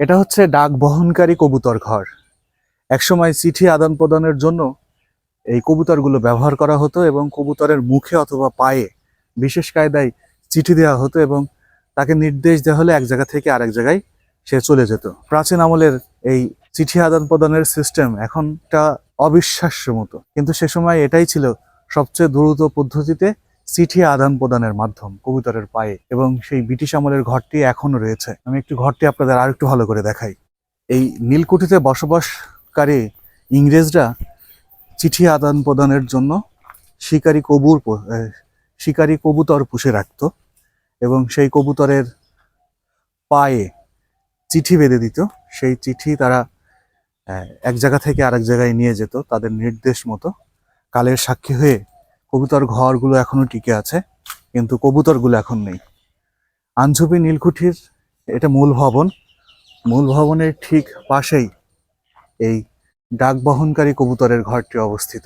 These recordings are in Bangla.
এটা হচ্ছে ডাক বহনকারী কবুতর ঘর। একসময় চিঠি আদান প্রদানের জন্য এই কবুতরগুলো ব্যবহার করা হতো এবং কবুতরের মুখে অথবা পায়ে বিশেষ কায়দায় চিঠি দেওয়া হতো এবং তাকে নির্দেশ দেওয়া হলে এক জায়গা থেকে আরেক জায়গায় সে চলে যেত। প্রাচীন আমলের এই চিঠি আদান প্রদানের সিস্টেম এখনটা অবিশ্বাস্য মতো, কিন্তু সে সময় এটাই ছিল সবচেয়ে দ্রুত পদ্ধতিতে চিঠি আদান প্রদানের মাধ্যম কবুতরের পায়ে। এবং সেই ব্রিটিশ আমলের ঘরটি এখনো রয়েছে। আমি একটু ঘরটি আপনাদের আর একটু ভালো করে দেখাই। এই নীলকুঠিতে বসবাসকারী ইংরেজরা চিঠি আদান প্রদানের জন্য শিকারী কবুতর পুষে রাখত এবং সেই কবুতরের পায়ে চিঠি বেঁধে দিত। সেই চিঠি তারা এক জায়গা থেকে আরেক জায়গায় নিয়ে যেত তাদের নির্দেশ মতো। কালের সাক্ষী হয়ে কবুতর ঘরগুলো এখনো টিকে আছে, কিন্তু কবুতরগুলো এখন নেই। আনছুপি নীলকুঠির এটা মূল ভবন। মূল ভবনের ঠিক পাশেই এই ডাক বহনকারী কবুতরের ঘরটি অবস্থিত।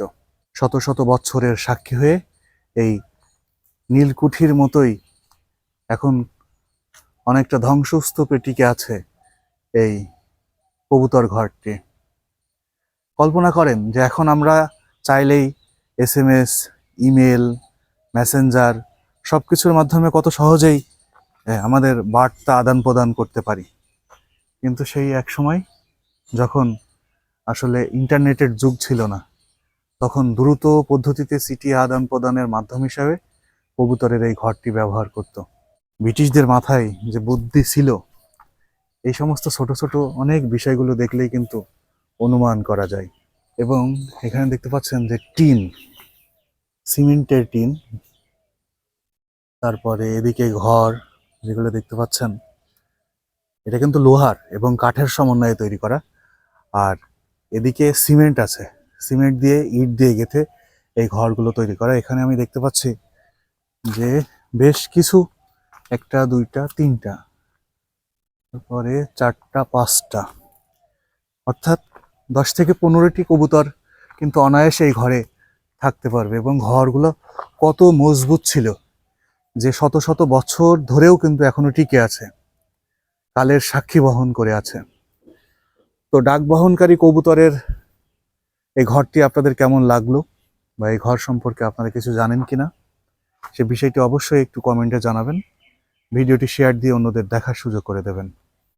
শত শত বছরের সাক্ষী হয়ে এই নীলকুঠির মতোই এখন অনেকটা ধ্বংসস্তূপে টিকে আছে এই কবুতর ঘরটি। কল্পনা করেন যে এখন আমরা চাইলেই SMS, ইমেল, মেসেঞ্জার সবকিছুর মাধ্যমে কত সহজেই আমাদের বার্তা আদান প্রদান করতে পারি, কিন্তু সেই এক সময় যখন আসলে ইন্টারনেটের যুগ ছিল না, তখন দ্রুত পদ্ধতিতে চিঠি আদান প্রদানের মাধ্যম হিসাবে কবুতরের এই ঘরটি ব্যবহার করত। ব্রিটিশদের মাথায় যে বুদ্ধি ছিল, এই সমস্ত ছোট ছোট অনেক বিষয়গুলো দেখলেই কিন্তু অনুমান করা যায়। এবং এখানে দেখতে পাচ্ছেন যে টিন, সিমেন্টের টিন, তারপরে এদিকে ঘর যেগুলো দেখতে পাচ্ছেন এটা কিন্তু লোহার এবং কাঠের সমন্বয়ে তৈরি করা। আর এদিকে সিমেন্ট আছে, সিমেন্ট দিয়ে ইট দিয়ে গেঁথে এই ঘরগুলো তৈরি করা। এখানে আমি দেখতে পাচ্ছি যে বেশ কিছু, একটা দুইটা তিনটা, তারপরে চারটা পাঁচটা, অর্থাৎ 10 থেকে 15টি কবুতর কিন্তু অনায়াসে এই ঘরে থাকতে পারবে। এবং ঘরগুলো কত মজবুত ছিল যে শত শত বছর ধরেও কিন্তু এখনো টিকে আছে, কালের সাক্ষী বহন করে আছে। তো ডাক বহনকারী কবুতরের এই ঘরটি আপনাদের কেমন লাগলো, বা এই ঘর সম্পর্কে আপনারা কিছু জানেন কিনা, সে বিষয়টি অবশ্যই একটু কমেন্টে জানাবেন। ভিডিওটি শেয়ার দিয়ে অন্যদের দেখার সুযোগ করে দেবেন।